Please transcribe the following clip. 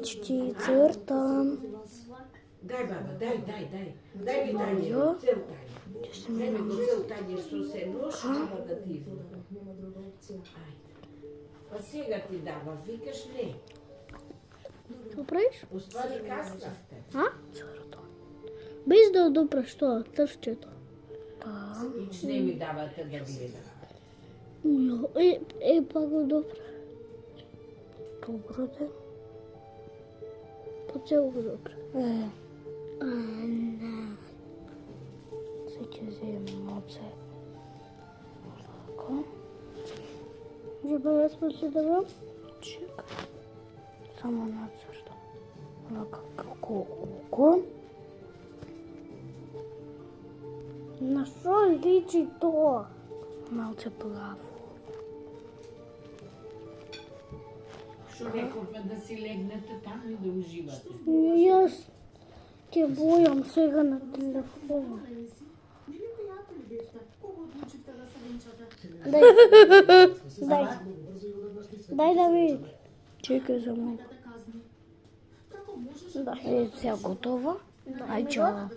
Речки цртам. Дај баба, дај. Дај ми тањер, цел тањер. Дај ми го цел тањер со се нож, ама да ти изгледа. Ајде. Па сега ти дава, викаш не. Што правиш? Уствари каснавте. А? Цртам. Без да допреш тоа, тршчето. Ич не ми давате да гледам. Ујо, па го допре. Добро де. По цел го допре. Не. Се ќе земем оце. Така. Джеба јас после да бам? Чекај. Само нацртам. Онака како око. На што личи тоа? Малце плаво. Што рековме да си легнете таму и да уживате? Јас ќе бојам сега на телефон. Дај да види. Чекај за малку. Да, сега готово. Ај чао.